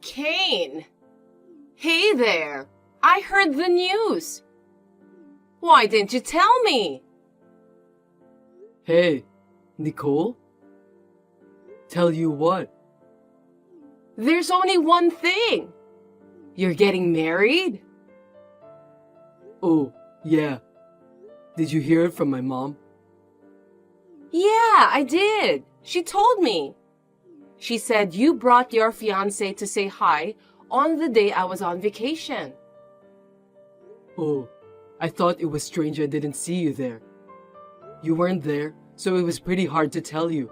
Kane! Hey there! I heard the news. Why didn't you tell me? Hey, Nicole? Tell you what? There's only one thing. You're getting married? Oh, yeah. Did you hear it from my mom? Yeah, I did. She told me. She said you brought your fiancé to say hi on the day I was on vacation. Oh, I thought it was strange I didn't see you there. You weren't there, so it was pretty hard to tell you.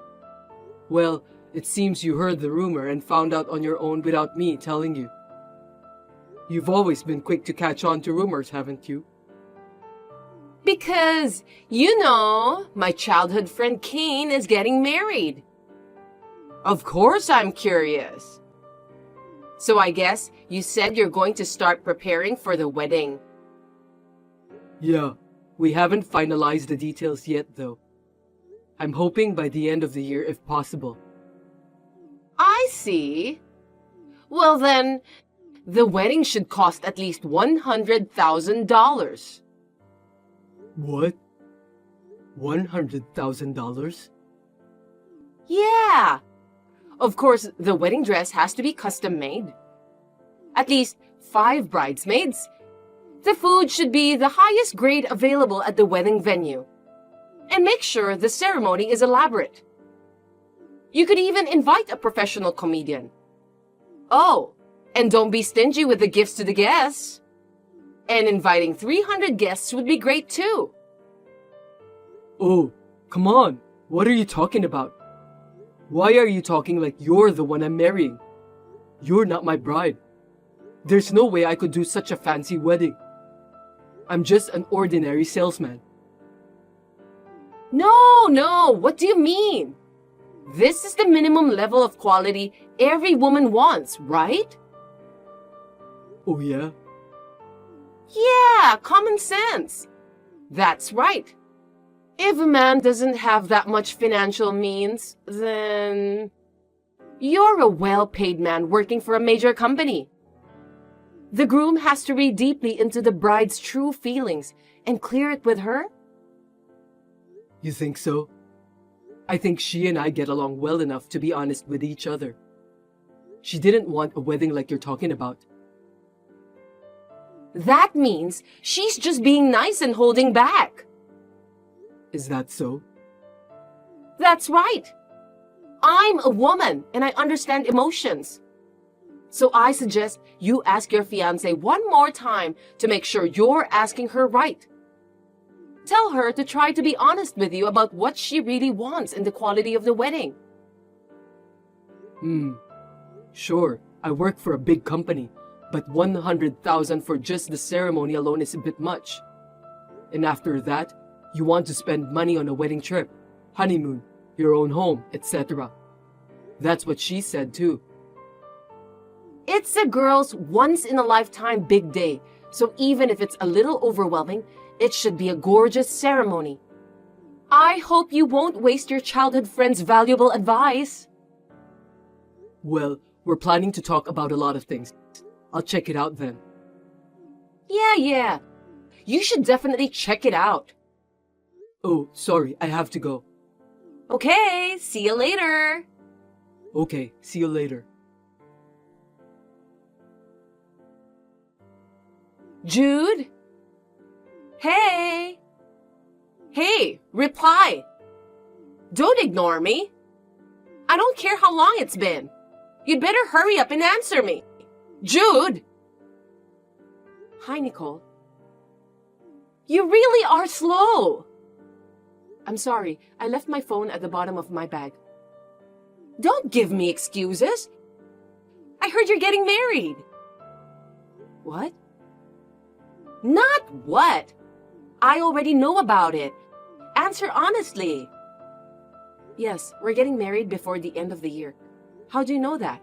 Well, it seems you heard the rumor and found out on your own without me telling you. You've always been quick to catch on to rumors, haven't you? Because, my childhood friend Kane is getting married. Of course I'm curious. So I guess you said you're going to start preparing for the wedding. Yeah, we haven't finalized the details yet though. I'm hoping by the end of the year if possible. I see. Well then, the wedding should cost at least $100,000. What? $100,000? Yeah. Of course, the wedding dress has to be custom made. At least 5 bridesmaids. The food should be the highest grade available at the wedding venue. And make sure the ceremony is elaborate. You could even invite a professional comedian. Oh, and don't be stingy with the gifts to the guests. And inviting 300 guests would be great too. Oh, come on. What are you talking about? Why are you talking like you're the one I'm marrying? You're not my bride. There's no way I could do such a fancy wedding. I'm just an ordinary salesman. No, what do you mean? This is the minimum level of quality every woman wants, right? Oh yeah? Yeah, common sense. That's right. If a man doesn't have that much financial means, then you're a well-paid man working for a major company. The groom has to read deeply into the bride's true feelings and clear it with her. You think so? I think she and I get along well enough to be honest with each other. She didn't want a wedding like you're talking about. That means she's just being nice and holding back. Is that so? That's right. I'm a woman and I understand emotions. So I suggest you ask your fiancé one more time to make sure you're asking her right. Tell her to try to be honest with you about what she really wants in the quality of the wedding. Sure, I work for a big company, but $100,000 for just the ceremony alone is a bit much. And after that, you want to spend money on a wedding trip, honeymoon, your own home, etc. That's what she said too. It's a girl's once-in-a-lifetime big day, so even if it's a little overwhelming, it should be a gorgeous ceremony. I hope you won't waste your childhood friend's valuable advice. Well, we're planning to talk about a lot of things. I'll check it out then. Yeah. You should definitely check it out. Oh, sorry, I have to go. Okay, see you later. Okay, see you later. Jude? Hey, reply. Don't ignore me. I don't care how long it's been. You'd better hurry up and answer me. Jude! Hi, Nicole. You really are slow. I'm sorry, I left my phone at the bottom of my bag. Don't give me excuses. I heard you're getting married. What? Not what? I already know about it. Answer honestly. Yes, we're getting married before the end of the year. How do you know that?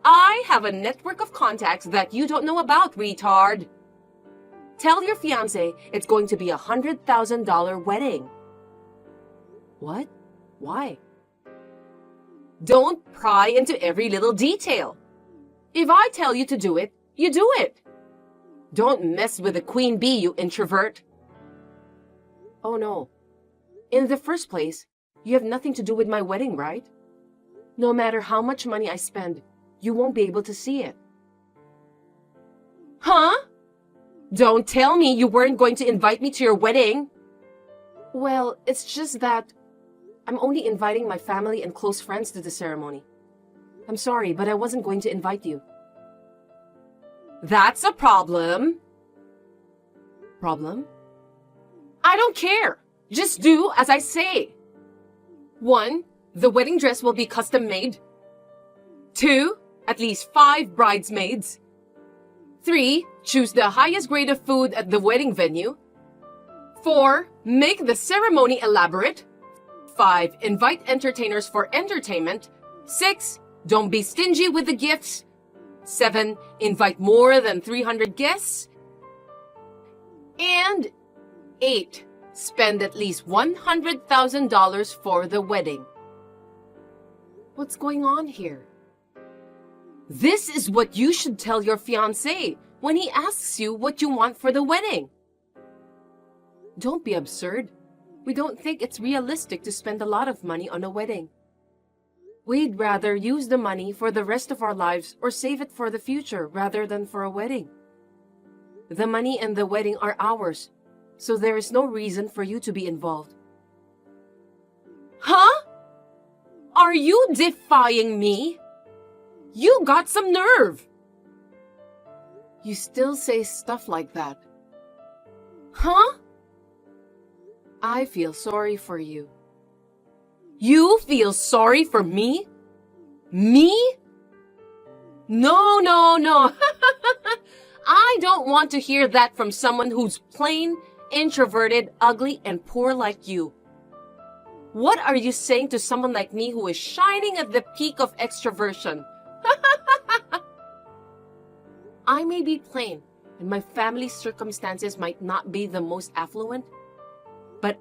I have a network of contacts that you don't know about, retard. Tell your fiancé it's going to be a $100,000 wedding. What? Why? Don't pry into every little detail. If I tell you to do it, you do it. Don't mess with the queen bee, you introvert. Oh no. In the first place, you have nothing to do with my wedding, right? No matter how much money I spend, you won't be able to see it. Huh? Don't tell me you weren't going to invite me to your wedding. Well, it's just that I'm only inviting my family and close friends to the ceremony. I'm sorry, but I wasn't going to invite you. That's a problem. Problem? I don't care. Just do as I say. 1, the wedding dress will be custom made. 2, at least 5 bridesmaids. 3, choose the highest grade of food at the wedding venue. 4, make the ceremony elaborate. 5, invite entertainers for entertainment. 6, don't be stingy with the gifts. 7, invite more than 300 guests. And 8, spend at least $100,000 for the wedding. What's going on here? This is what you should tell your fiancé when he asks you what you want for the wedding. Don't be absurd. We don't think it's realistic to spend a lot of money on a wedding. We'd rather use the money for the rest of our lives or save it for the future rather than for a wedding. The money and the wedding are ours, so there is no reason for you to be involved. Huh? Are you defying me? You got some nerve. You still say stuff like that. Huh? I feel sorry for you. You feel sorry for me? Me? No, no, no. I don't want to hear that from someone who's plain, introverted, ugly, and poor like you. What are you saying to someone like me who is shining at the peak of extroversion? I may be plain, and my family's circumstances might not be the most affluent, but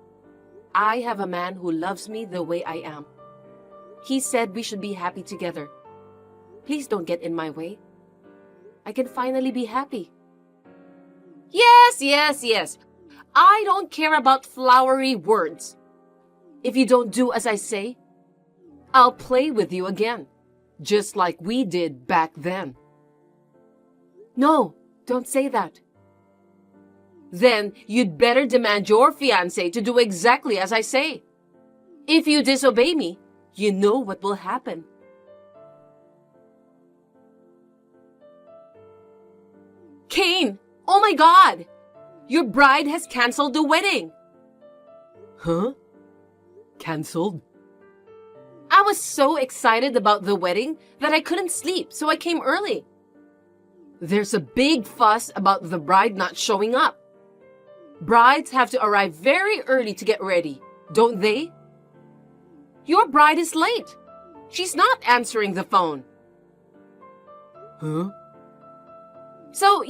I have a man who loves me the way I am. He said we should be happy together. Please don't get in my way. I can finally be happy. Yes, yes, yes. I don't care about flowery words. If you don't do as I say, I'll play with you again, just like we did back then. No, don't say that. Then you'd better demand your fiancé to do exactly as I say. If you disobey me, you know what will happen. Kane, oh my God! Your bride has canceled the wedding. Huh? Cancelled? I was so excited about the wedding that I couldn't sleep, so I came early. There's a big fuss about the bride not showing up. Brides have to arrive very early to get ready, don't they? Your bride is late. She's not answering the phone. Huh? So,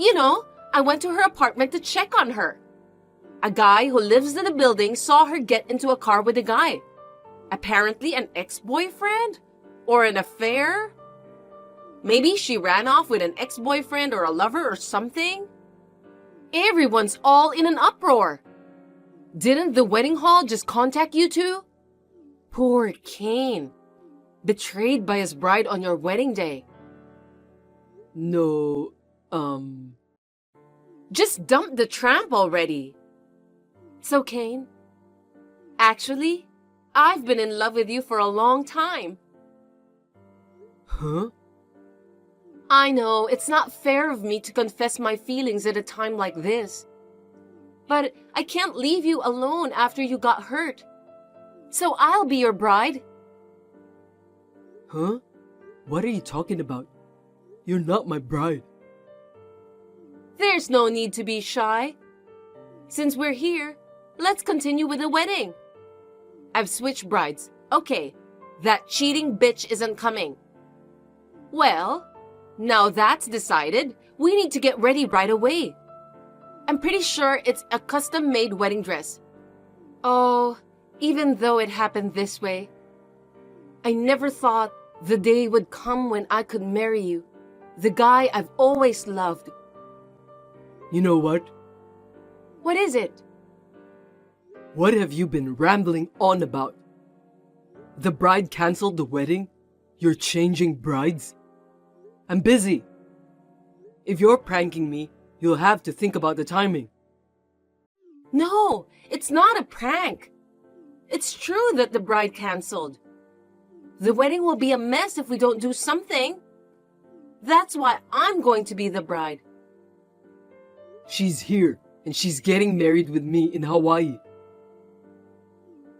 I went to her apartment to check on her. A guy who lives in the building saw her get into a car with a guy. Apparently an ex-boyfriend? Or an affair? Maybe she ran off with an ex-boyfriend or a lover or something? Everyone's all in an uproar. Didn't the wedding hall just contact you two? Poor Kane. Betrayed by his bride on your wedding day. No, Just dump the tramp already. So, Kane, actually, I've been in love with you for a long time. Huh? I know it's not fair of me to confess my feelings at a time like this. But I can't leave you alone after you got hurt. So I'll be your bride. Huh? What are you talking about? You're not my bride. There's no need to be shy. Since we're here, let's continue with the wedding. I've switched brides. Okay, that cheating bitch isn't coming. Well, now that's decided, we need to get ready right away. I'm pretty sure it's a custom-made wedding dress. Oh, even though it happened this way, I never thought The day would come when I could marry you, the guy I've always loved. You know what? What is it? What have you been rambling on about? The bride canceled the wedding? You're changing brides? I'm busy. If you're pranking me, you'll have to think about the timing. No, it's not a prank. It's true that the bride canceled. The wedding will be a mess if we don't do something. That's why I'm going to be the bride. She's here, and she's getting married with me in Hawaii.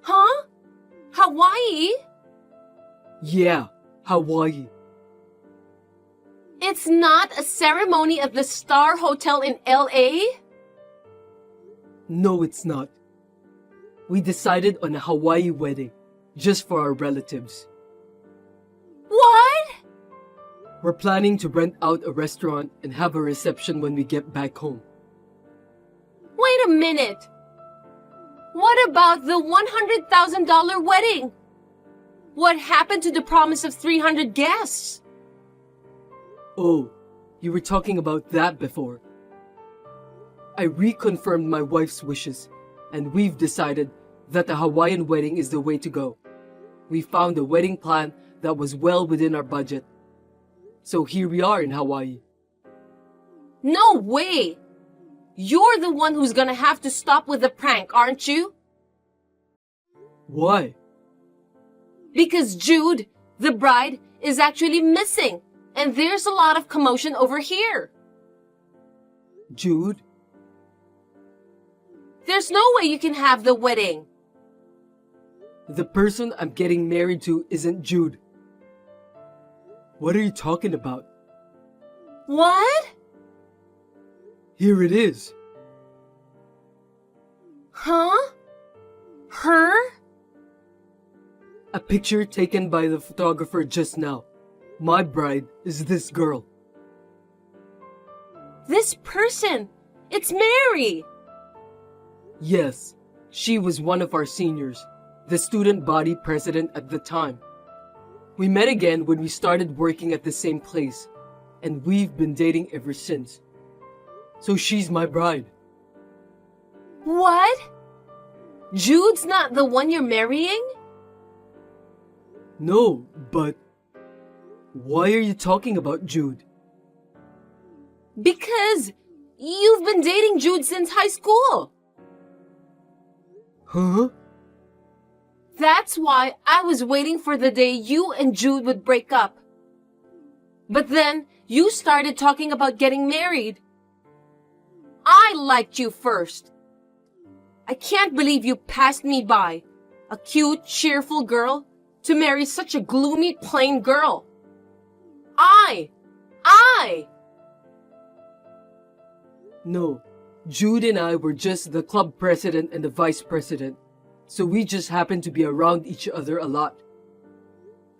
Huh? Hawaii? Yeah, Hawaii. It's not a ceremony at the Star Hotel in LA? No, it's not. We decided on a Hawaii wedding, just for our relatives. What? We're planning to rent out a restaurant and have a reception when we get back home. Wait a minute. What about the $100,000 wedding? What happened to the promise of 300 guests? Oh, you were talking about that before. I reconfirmed my wife's wishes, and we've decided that the Hawaiian wedding is the way to go. We found a wedding plan that was well within our budget. So here we are in Hawaii. No way! You're the one who's gonna have to stop with the prank, aren't you? Why? Because Jude, the bride, is actually missing, and there's a lot of commotion over here. Jude? There's no way you can have the wedding. The person I'm getting married to isn't Jude. What are you talking about? What? Here it is. Huh? Her? A picture taken by the photographer just now. My bride is this girl. This person. It's Mary. Yes, she was one of our seniors, the student body president at the time. We met again when we started working at the same place, and we've been dating ever since. So she's my bride. What? Jude's not the one you're marrying? No, but why are you talking about Jude? Because you've been dating Jude since high school. Huh? That's why I was waiting for the day you and Jude would break up. But then you started talking about getting married. I liked you first. I can't believe you passed me by, a cute, cheerful girl, to marry such a gloomy, plain girl. I! No, Jude and I were just the club president and the vice president, so we just happened to be around each other a lot.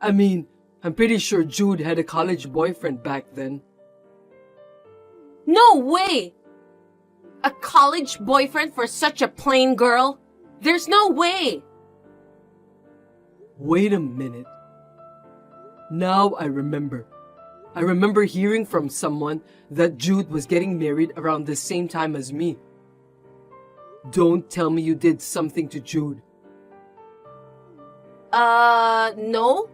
I mean, I'm pretty sure Jude had a college boyfriend back then. No way! A college boyfriend for such a plain girl? There's no way! Wait a minute. Now I remember. I remember hearing from someone that Jude was getting married around the same time as me. Don't tell me you did something to Jude. No?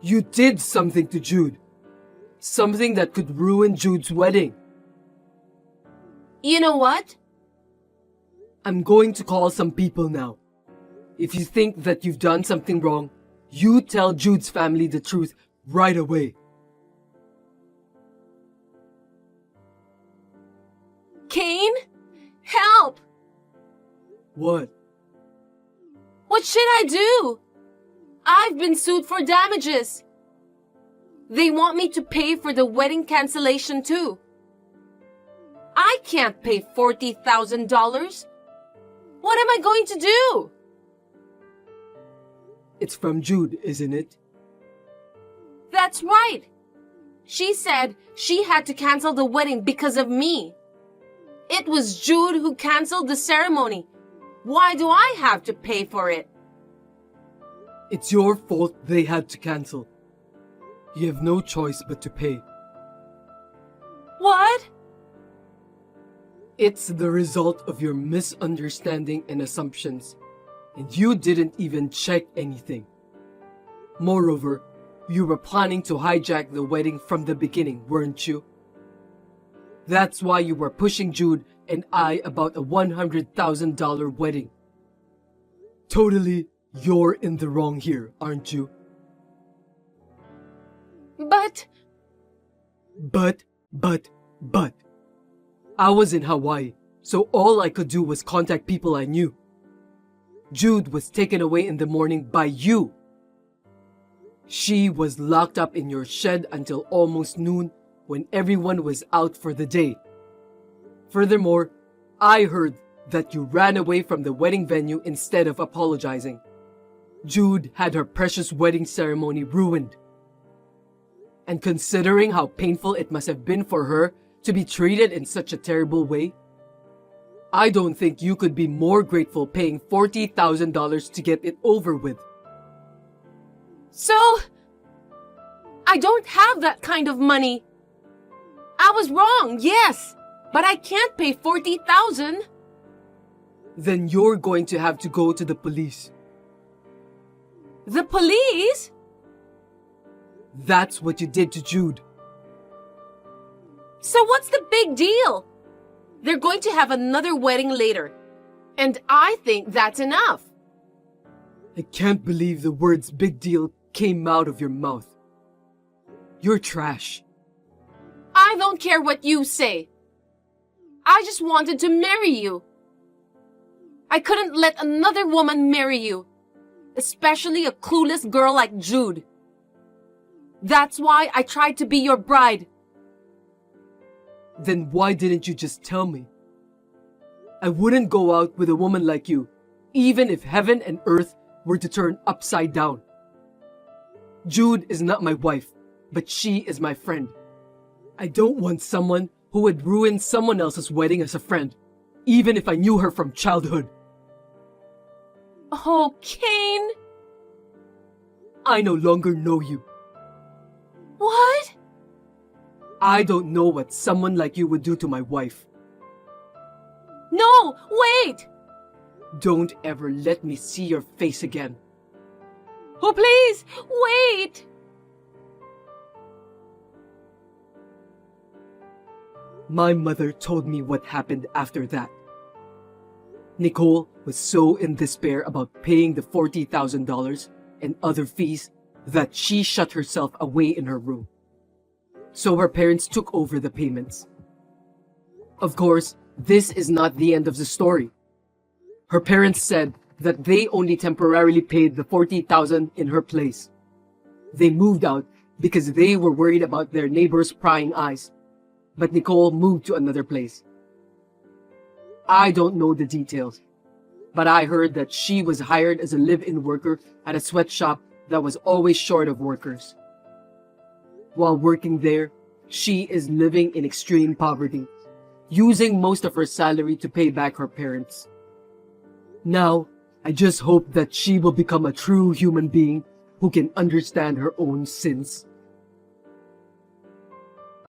You did something to Jude. Something that could ruin Jude's wedding. You know what? I'm going to call some people now. If you think that you've done something wrong, you tell Jude's family the truth right away. Kane? Help! What? What should I do? I've been sued for damages. They want me to pay for the wedding cancellation too. I can't pay $40,000. What am I going to do? It's from Jude, isn't it? That's right. She said she had to cancel the wedding because of me. It was Jude who canceled the ceremony. Why do I have to pay for it? It's your fault they had to cancel. You have no choice but to pay. What? It's the result of your misunderstanding and assumptions, and you didn't even check anything. Moreover, you were planning to hijack the wedding from the beginning, weren't you? That's why you were pushing Jude and I about a $100,000 wedding. Totally, you're in the wrong here, aren't you? But... But. I was in Hawaii, so all I could do was contact people I knew. Jude was taken away in the morning by you. She was locked up in your shed until almost noon when everyone was out for the day. Furthermore, I heard that you ran away from the wedding venue instead of apologizing. Jude had her precious wedding ceremony ruined. And considering how painful it must have been for her to be treated in such a terrible way, I don't think you could be more grateful paying $40,000 to get it over with. So... I don't have that kind of money. I was wrong, yes, but I can't pay $40,000. Then you're going to have to go to the police. The police? That's what you did to Jude. So what's the big deal? They're going to have another wedding later. And I think that's enough. I can't believe the words big deal came out of your mouth. You're trash. I don't care what you say. I just wanted to marry you. I couldn't let another woman marry you, especially a clueless girl like Jude. That's why I tried to be your bride. Then why didn't you just tell me? I wouldn't go out with a woman like you, even if heaven and earth were to turn upside down. Jude is not my wife, but she is my friend. I don't want someone who would ruin someone else's wedding as a friend, even if I knew her from childhood. Oh, Kane. I no longer know you. What? I don't know what someone like you would do to my wife. No, wait! Don't ever let me see your face again. Oh, please, wait! My mother told me what happened after that. Nicole was so in despair about paying the $40,000 and other fees that she shut herself away in her room. So her parents took over the payments. Of course, this is not the end of the story. Her parents said that they only temporarily paid the $40,000 in her place. They moved out because they were worried about their neighbors' prying eyes. But Nicole moved to another place. I don't know the details, but I heard that she was hired as a live-in worker at a sweatshop that was always short of workers. While working there, she is living in extreme poverty, using most of her salary to pay back her parents. Now, I just hope that she will become a true human being who can understand her own sins.